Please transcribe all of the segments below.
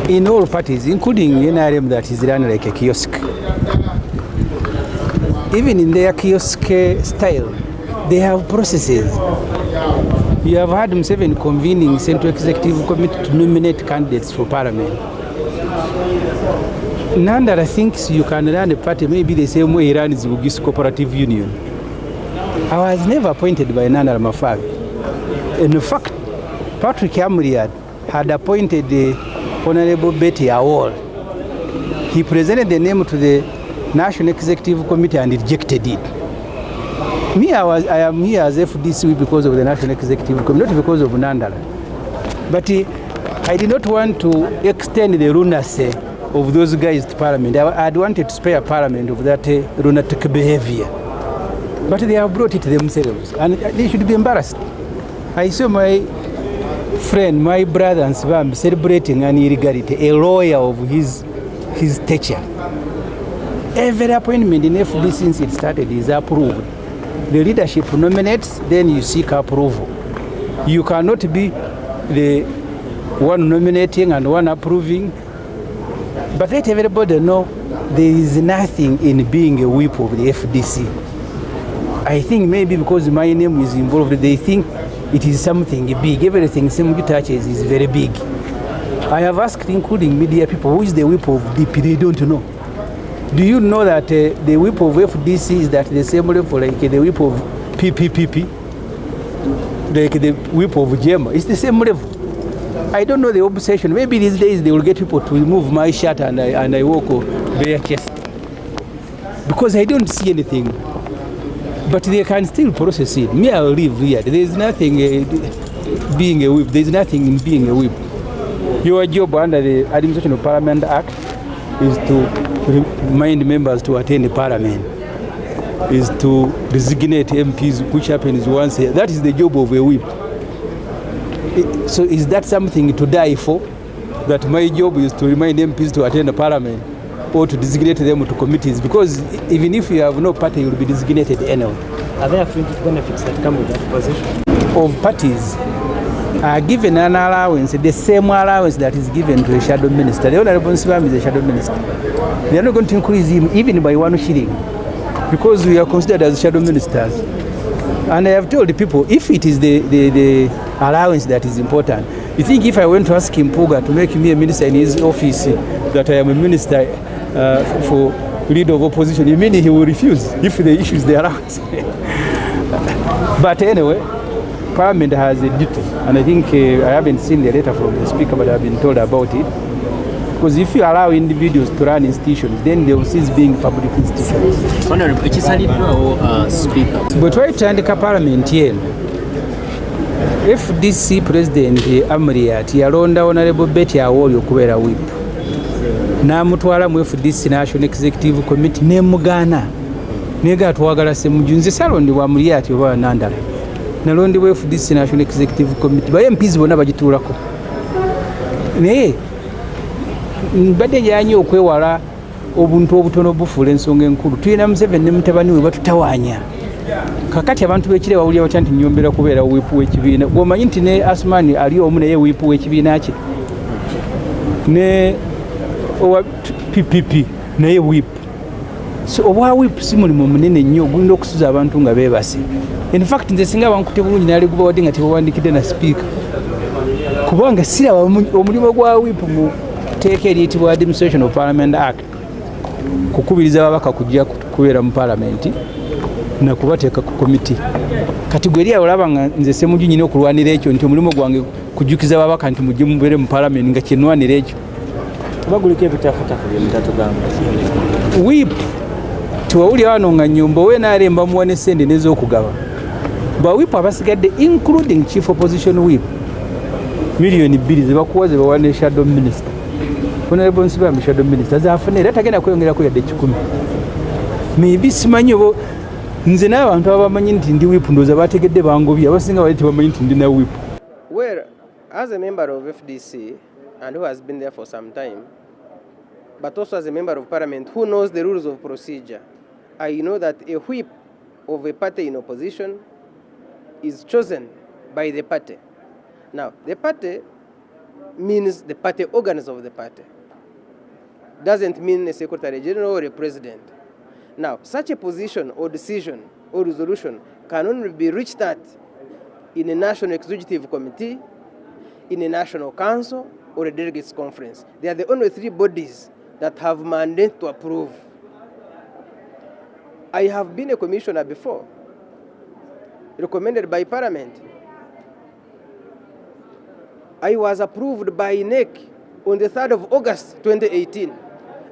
In all parties, including NRM that is run like a kiosk. Even in their kiosk style, they have processes. You have had Museveni convening Central Executive Committee to nominate candidates for Parliament. Nandala thinks you can run a party maybe the same way he runs Bugis Cooperative Union. I was never appointed by Nandala Mafabi. In fact, Patrick Amuriat had appointed the Honorable Betty Awol. He presented the name to the National Executive Committee and rejected it. Me, I am here as FDC because of the National Executive Committee, not because of Nandala. But I did not want to extend the lunacy of those guys to Parliament. I had wanted to spare Parliament of that lunatic behavior. But they have brought it themselves, and they should be embarrassed. I saw my friend, my brother and Swam celebrating an illegality, a lawyer of his stature. Every appointment in FD since it started is approved. The leadership nominates, then you seek approval. You cannot be the one nominating and one approving. But let everybody know there is nothing in being a whip of the FDC. I think maybe because my name is involved, they think it is something big. Everything Semujju touches is very big. I have asked, including media people, who is the whip of DP? They don't know. Do you know that the whip of FDC is that the same level like the whip of PPPP? Like the whip of JEMA? It's the same level. I don't know the obsession. Maybe these days they will get people to remove my shirt and I walk bare chest. Because I don't see anything. But they can still process it. Me, I'll live here. There is nothing being a whip. There is nothing in being a whip. Your job under the Administration of Parliament Act is to remind members to attend the Parliament, is to designate MPs, which happens once a year. That is the job of a whip. So is that something to die for? That my job is to remind MPs to attend the Parliament or to designate them to committees? Because even if you have no party, you will be designated anyway. Are there fringe benefits that come with that position? Of parties are given an allowance, the same allowance that is given to a shadow minister. The Honorable Nsibambi is a shadow minister. They are not going to increase him even by 1 shilling because we are considered as shadow ministers. And I have told the people, if it is the allowance that is important, you think if I went to ask Mpuga to make me a minister in his office, that I am a minister for leader of opposition, you mean he will refuse if the issue is the allowance? But anyway, Parliament has a duty, and I think I haven't seen the letter from the Speaker, but I've been told about it. Because if you allow individuals to run institutions, then they will cease being public institutions. Honorable, Speaker. But right to handicap Parliament here, FDC President Amuriat yalonda Honorable Betty Awol okubeera whip. N'amutwala mu FDC National Executive Committee ne mugana. Nega twagala Semujju nze salondibwa Amuriat oba Nandala. Nalondibwa FDC National Executive Committee. Baye MPs bonna bagituulako. Naye mbadde nyanyi okwewala obuntu obutono bufuula ensonga enkulu. Tulina Museveni ne mutabani we batutawaanya. Kakati abantu b'ekire bawulira batya nti nyombera kubeera wiipu w'ekibiina. Bw'omanyi nti ne Asmani ali omu naye wiipu w'ekibiina kye. Ne owa PPP naye wiipu. So obwa wiipu si mulimu munene nnyo ogulina okusuza abantu nga beebase. In fact nze singa bankute bulungi n'aleguba wadde nga tebawandiikidde na sipiika. Kubanga siraba omulimu gwa wiipu mu tteeka eriyitibwa Administration of Parliament Act kukubiriza ababaka kujja kubeera mu Parliament na kubateeka ku komiti. Kati gwe eri olaba nga nze Semujju nyina okulwanira ekyo nti omulimu gwange kujjukiza ababaka nti mujje mubeere mu Parliament nga kyenwanira ekyo. Baguliko ebitafutafu bye mutatugamba. Whip tuwawulira wano nga Nnyombo we n'alemba muwane ssente n'ez'okugaba. Ba whip abasigadde including chief opposition whip million 2 ze bakuwa ze bawane shadow minister. Honorable Nsibambi shadow minister zaafuna era tagenda kweyongerako yadde 10. Maybe simanyi obo nze n'abantu abamanyi nti ndi whip ndooza bategedde bangobye abasinga bali tebamanyi nti ndi na whip. Well, as a member of FDC and who has been there for some time, but also as a member of Parliament who knows the rules of procedure, I know that a whip of a party in opposition is chosen by the party. Now, the party means the party organs of the party. Doesn't mean a secretary general or a president. Now, such a position or decision or resolution can only be reached at in a national executive committee, in a national council, or a delegates conference. They are the only three bodies that have mandate to approve. I have been a commissioner before, recommended by Parliament. I was approved by NEC on the 3rd of August 2018.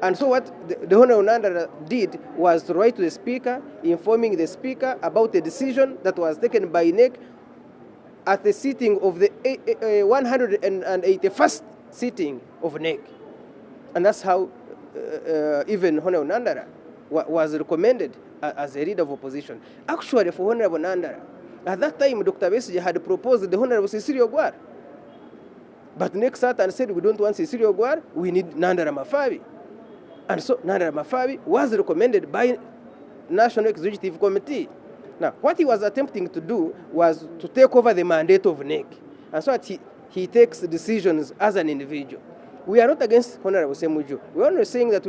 And so what the Honorable Nandala did was to write to the Speaker, informing the Speaker about the decision that was taken by NEC at the sitting of the 181st sitting of NEC. And that's how even Honorable Nandala was recommended as a leader of opposition. Actually, for Honorable Nandala, at that time, Dr. Besigye had proposed the Honorable Cecilia Ogwar. But NEC sat and said, we don't want Cecilia Ogwar, we need Nandala Mafabi. And so Nandala Mafabi was recommended by National Executive Committee. Now, what he was attempting to do was to take over the mandate of NEC. And so he takes decisions as an individual. We are not against Honorable Semujju. We are only saying that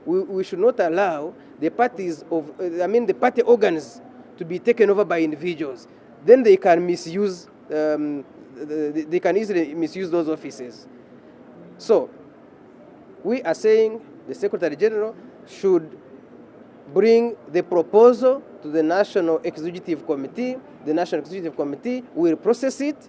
we should not allow the parties of, the party organs to be taken over by individuals. Then they can misuse, they can easily misuse those offices. So, we are saying the Secretary General should bring the proposal to the National Executive Committee. The National Executive Committee will process it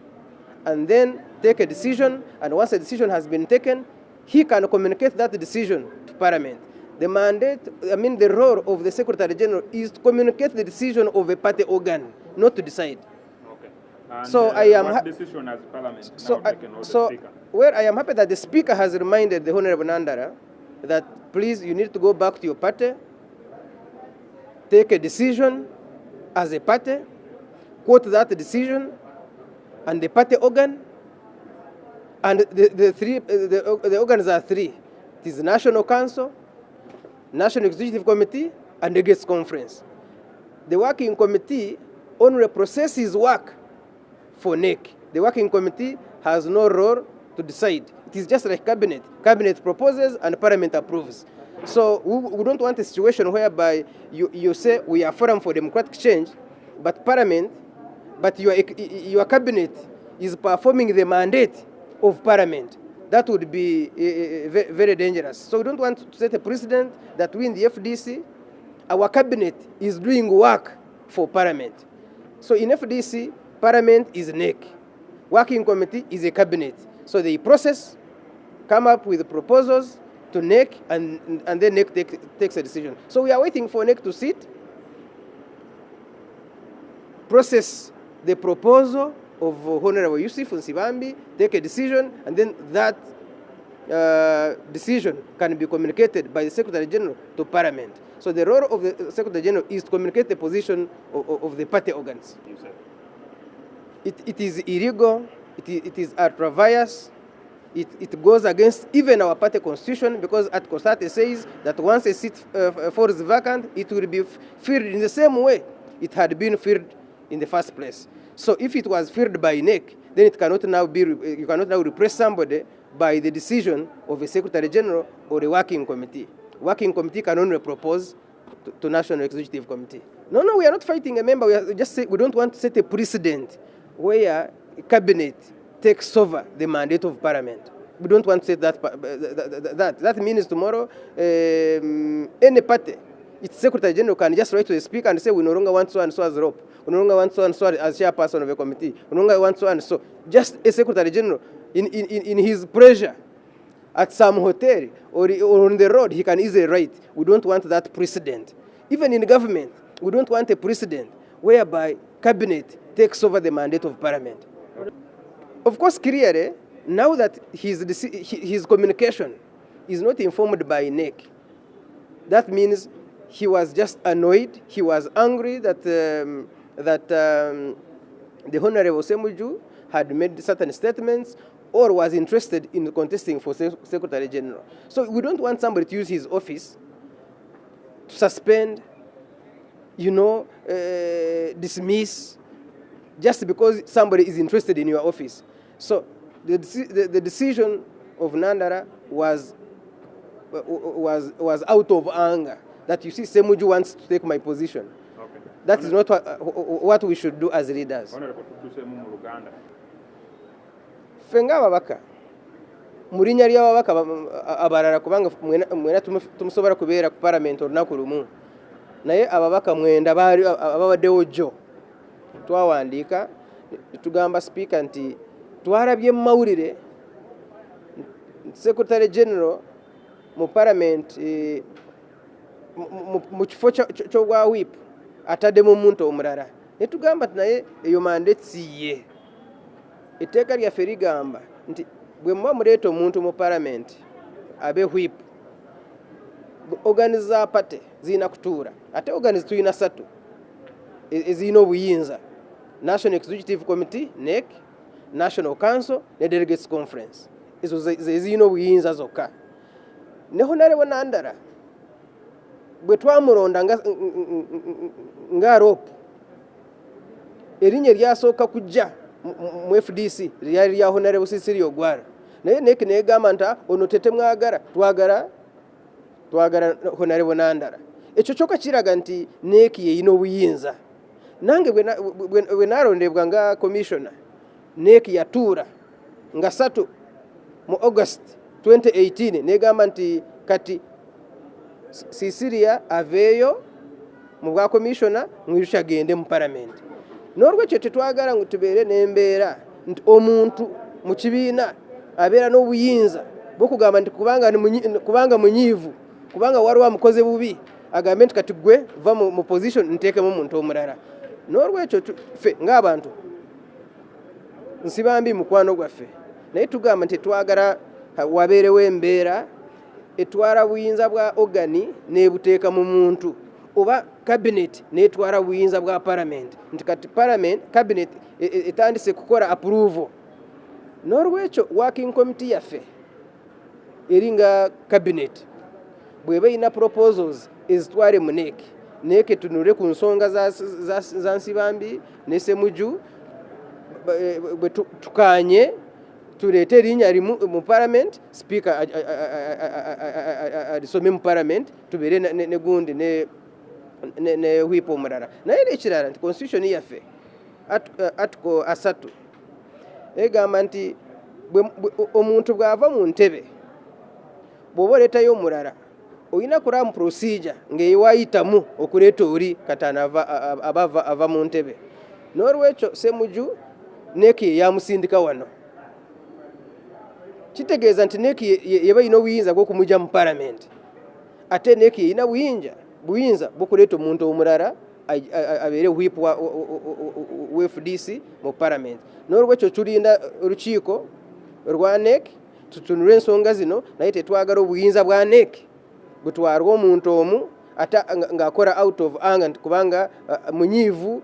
and then take a decision. And once a decision has been taken, he can communicate that decision to Parliament. The mandate, the role of the Secretary General is to communicate the decision of a party organ, not to decide. Okay. And so what decision has Parliament now taken, or the Speaker? Well, I am happy that the Speaker has reminded the Honorable Nandala that please, you need to go back to your party, take a decision as a party, quote that decision, and the party organ, and the organs are three. It is the National Council, National Executive Committee, and the Delegates Conference. The Working Committee only processes work for NEC. The Working Committee has no role to decide. It is just like Cabinet. Cabinet proposes and Parliament approves. So we don't want a situation whereby you say we are forum for democratic change, but Parliament, but your Cabinet is performing the mandate of Parliament. That would be very dangerous. So we don't want to set a precedent that we in the FDC, our Cabinet is doing work for Parliament. So in FDC, Parliament is NEC. Working Committee is a Cabinet. So they process, come up with proposals to NEC, and then NEC takes a decision. So we are waiting for NEC to sit, process the proposal of Honorable Yusuf Nsibambi, take a decision, and then that decision can be communicated by the Secretary General to Parliament. So the role of the Secretary General is to communicate the position of the party organs. It is illegal, it is ultra-vires, it goes against even our party constitution, because Article 30 says that once a seat falls vacant, it will be filled in the same way it had been filled in the first place. So if it was filled by NEC, then it cannot now be, you cannot now replace somebody by the decision of a Secretary General or a Working Committee. Working Committee can only propose to National Executive Committee. No, we are not fighting a member. We are just saying we don't want to set a precedent where a Cabinet takes over the mandate of Parliament. We don't want to set that. That means tomorrow, any party, its Secretary General can just write to the Speaker and say, we no longer want so and so as rope. We no longer want so and so as chairperson of a committee. We no longer want so and so. Just a Secretary General, in his pleasure, at some hotel or on the road, he can easily write. We don't want that precedent. Even in government, we don't want a precedent whereby Cabinet takes over the mandate of Parliament. Of course, clearly, now that his communication is not informed by NEC, that means he was just annoyed, he was angry that, the Honorable Semujju had made certain statements or was interested in contesting for Secretary General. So we don't want somebody to use his office to suspend, dismiss, just because somebody is interested in your office. So the decision of Nandala was out of anger. That you see, Semujju wants to take my position. Okay. That is not what we should do as leaders. Fenga babaka. Murinya lya babaka abarara kubanga mwena tumusobora kubeera ku parliament olunaku lumu. Naye ababaka mwenda bali ababaddewo jjo. Twawandiika tugamba speaker nti twarabye mu mawulire Secretary General mu parliament mu kifo ky'obwa whip ataddemu omuntu omulala. Ne tugamba nti naye eyo mandate siye. Etteeka lyaffe ligamba nti bwe muba muleeta omuntu mu parliament abe whip, organiza party zirina kutuula. Ate organize tulina 3 ezirina obuyinza: National Executive Committee, NEC, National Council ne Delegates Conference. Ezo zirina obuyinza zokka. Ne Honorable Nandala bwe twamulonda nga rope, erinnya lyasooka kujja mu FDC lyali lya Honorable Cecilia Ogwara. Naye NEC negamba nti ono tetemwagala, twagala Honorable Nandala. Ekyo kyokka kiraga nti NEC yeyina obuyinza. Nange bwe nalondebwa nga commissioner, NEC yatuula nga 3 mu August 2018 negamba nti kati Cecilia aveeyo mu bwa commissioner mwirushya agende mu parliament. N'olwekyo tetwagala ngu tubeere n'embeera nti omuntu mu kibiina abeera n'obuyinza bw'okugamba nti kubanga munyiivu, kubanga waliwo amukoze bubi, agambe nti kati gwe va mu position nteekemu omuntu omulala. N'olwekyo ffe ng'abantu nsibambi mukwano gwaffe, naye tugamba nti twagala wabeerewo embeera etwala buyinza bwa ogani n'ebuteeka mu muntu, oba cabinet n'etwala buyinza bwa parliament nti kati cabinet etandise kukola approval. N'olwekyo working committee yaffe eri nga cabinet bw'eba erina proposals ezitwale mu NEC, NEC tunule ku nsonga za Nsibambi ne Semujju, bwe tukanye tuleete erinnya limu mu parliament, speaker alisome mu parliament, tubeere ne gundi ne whip omulala. Naye ekirala nti constitution yaffe article 3 egamba nti omuntu bw'ava mu ntebe bw'oba oleetayo omulala olina kulamu procedure ng'ewayitamu okuleeta oli katana ava mu ntebe. N'olwekyo Semujju NEC yamusindika wano, kitegeeza nti NEC yeba ina obuyinza bw'okumujja mu parliament, ate NEC yina buyinza bw'okuleeta omuntu omulala abeere whip wa FDC mu parliament. N'olwekyo tulinda olukiiko lwa NEC tutunule ensonga zino, naye tetwagala obuyinza bwa NEC butwalwa omuntu omu ate ng'akola out of anger kubanga munyiivu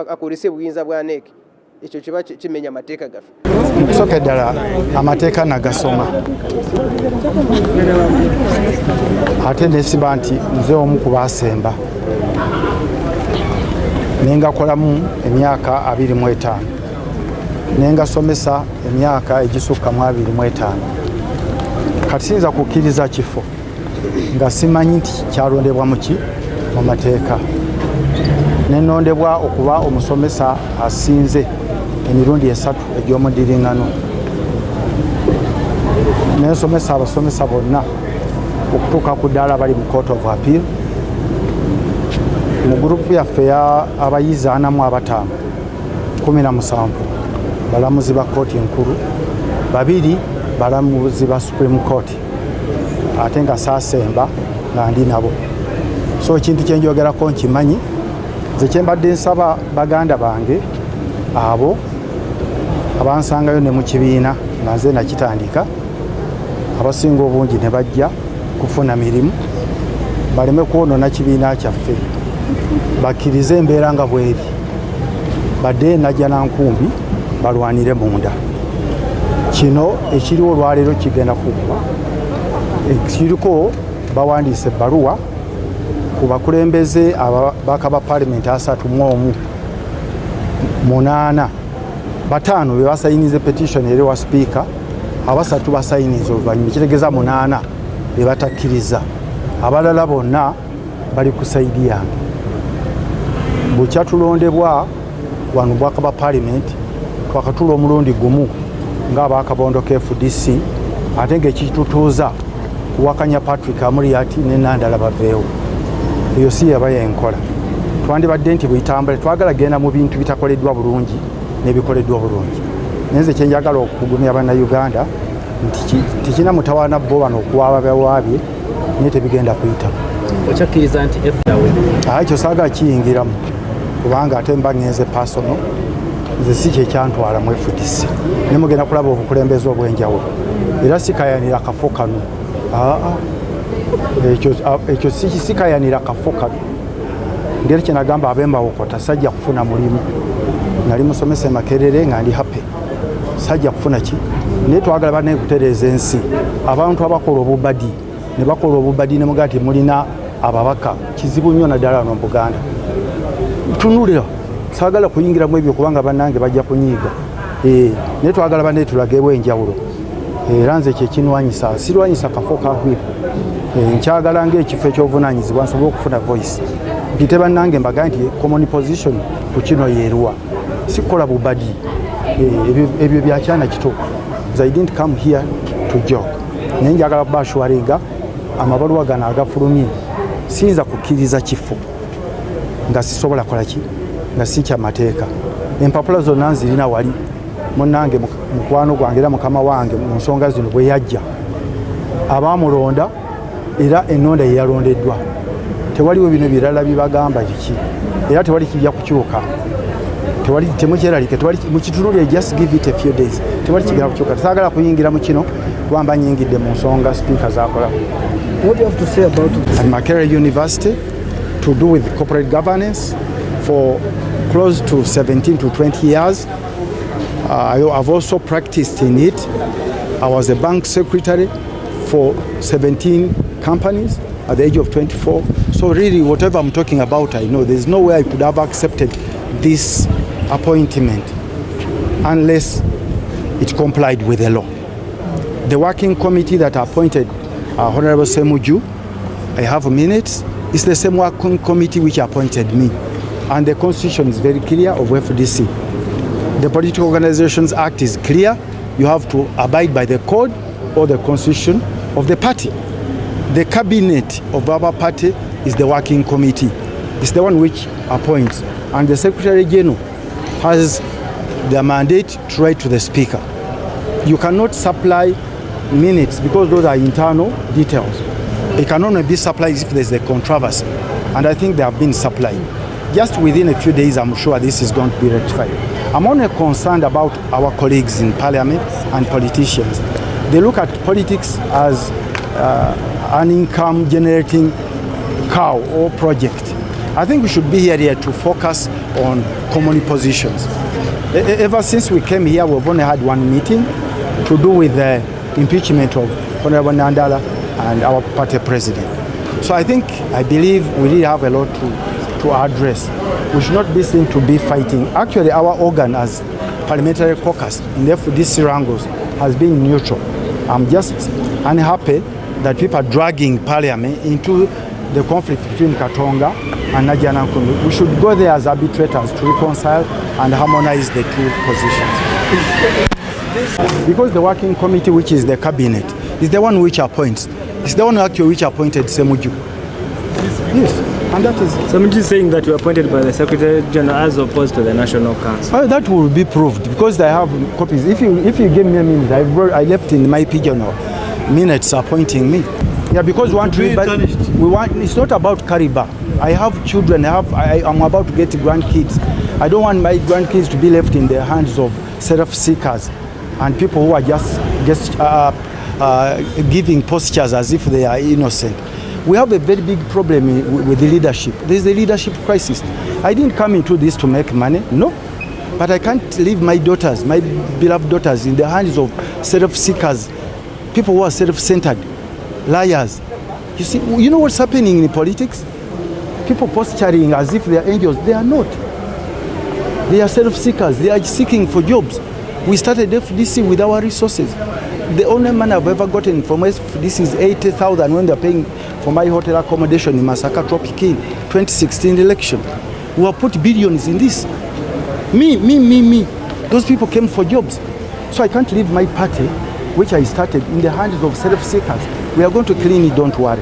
akolese obuyinza bwa NEC. Ekyo kiba kimenya amateeka gaffe. Kusooka ddala amateeka nagasoma, ate nesiba nti nze omu ku baasemba nengakolamu emyaka 25 nengasomesa emyaka egisukka mu 25. Kati siyinza kukkiriza kifo nga simanyi nti kyalondebwa mu mateeka. Nenondebwa okuba omusomesa asinze emirundi 3 egy'omudiringano. Nensomesa abasomesa bonna okutuuka ku ddaala bali mu Court of Appeal. Mu gurupu yaffe abayizi 45, 17 balamuzi ba kooti enkulu, 2 balamuzi ba Supreme Court, ate nga saasemba nga ndi nabo. So ekintu kye njogerako nkimanyi, nze kye mbadde nsaba baganda bange abo abansangayo ne mu kibiina nga nze nakitandika, abasinga obungi ne bajja kufuna mirimu, baleme kwonoona kibiina kyaffe, bakkirize embeera nga bweri, badde najja nankumbi balwanire munda. Kino ekiriwo olwaleero kigenda kuggwa. Ekiriko bawandiise ebbaluwa ku bakulembeze ababaka ba parliament 38 bataano be basayinize petition eri wa speaker, abasatu basayinize oluvannyuma kitegeeza 8 be batakkiriza, abalala bonna bali ku sayidi yange. Bukyatulondebwa wano bwakaba parliament twakatula omulundi gumu ng'abakabondo ka FDC, ate ng'ekitutuuza kuwakanya Patrick Amuriat ne Nandala baveewo. Eyo si yaba yenkola. Twandibadde nti bwitambule twagala genda mu bintu bitakoleddwa bulungi n'ebikoleddwa bulungi. Nenze kyenjagala okugumya bannayuganda nti tikina mutawaana bo bano okuwaaba bawaabye naye tebigenda kuyita. Okyakkiriza nti ekyo saagala kiyingiramu kubanga ate mba ngenze personal, nze si kyekyantwala mu FDC ne mugenda kulaba obukulembeze obw'enjawulo era sikayanira kafo kano. Ekyo sikayanira kafo kano. Ngeri kyenagamba ab'emawokota sajja kufuna mulimu. Nali musomesa Makerere nga ndi happy. Sajja kufuna ki? Naye twagala banne kutereeza ensi. Abantu abakola obubadi ne bakola obubadi ne mugati mulina ababaka kizibu nnyo naddala no mu Buganda. Tunulira saagala kuyingira mu ebyo kubanga bannange bajja kunyiiga. Naye twagala banne tulage ebwenjawulo. Era nze kyekinwanyisa, sirwanyisa kafo ka hwipu. Nkyagala ng'ekifo ekyobuvunaanyizibwa nsobole okufuna voice. Mpite bannange mbaga nti common position ku kino yeeruwa. Sikukola bubadi. Ebyo byakyana kito. I didn't come here to joke. Naye njagala kubashwaringa amabaluwa gano agafulumye siyinza kukkiriza kifo nga sisobola kola ki nga si kyamateeka. Empapula zonna nzirina wali munnange mukwano gwange era mukama wange mu nsonga zino bwe yajja abaamulonda era ennonda ye yalondeddwa. Tewaliwo bino birala bibagamba kiki era tewali kijja kukyuka. Temukyeralike mu kitundu just give it a few days. Tewali kigenda kukyuka. Saagala kuyingira mu kino kubanga nyingidde mu nsonga speaker zaakola. What do you have to say about at Makerere University to do with corporate governance for close to 17 to 20 years. I've also practiced in it. I was a bank secretary for 17 companies at the age of 24. So really, whatever I'm talking about, I know. There's no way I could have accepted this appointment unless it complied with the law. The working committee that appointed Honorable Semujju, I have minutes. It's the same working committee which appointed me. And the constitution is very clear of FDC. The Political Organizations Act is clear. You have to abide by the code or the constitution of the party. The cabinet of our party is the working committee. It's the one which appoints. And the Secretary General has the mandate to write to the Speaker. You cannot supply minutes because those are internal details. It can only be supplied if there's a controversy. And I think they have been supplied. Just within a few days, I'm sure this is going to be rectified. I'm only concerned about our colleagues in Parliament and politicians. They look at politics as an income-generating cow or project. I think we should be here to focus on common positions. Ever since we came here, we've only had one meeting to do with the impeachment of Honorable Nandala and our party president. So I believe we really have a lot to address. We should not be seen to be fighting. Actually, our organ as parliamentary caucus in the FDC wrangles has been neutral. I'm just unhappy that people are dragging parliament into the conflict between Katonga and Najana Nkumbi. We should go there as arbitrators to reconcile and harmonize the two positions. Because the working committee, which is the cabinet, is the one which appoints. It's the one actually which appointed Semujju. Yes, and that is... Semujju is saying that you were appointed by the Secretary General as opposed to the National Council. That will be proved because I have copies. If you give me a minute, I left in my pigeonhole minutes appointing me. Yeah, because it's not about Kariba. I have children. I'm about to get grandkids. I don't want my grandkids to be left in the hands of self-seekers and people who are just giving postures as if they are innocent. We have a very big problem with the leadership. There's a leadership crisis. I didn't come into this to make money, no. But I can't leave my daughters, my beloved daughters, in the hands of self-seekers, people who are self-centered, liars. You see, you know what's happening in politics? People posturing as if they are angels. They are not. They are self-seekers. They are seeking for jobs. We started FDC with our resources. The only money I've ever gotten from FDC is 80,000 when they're paying for my hotel accommodation in Masaka Tropicale, 2016 election. We have put billions in this. Me. Those people came for jobs. So I can't leave my party, which I started, in the hands of self-seekers. We are going to clean it, don't worry.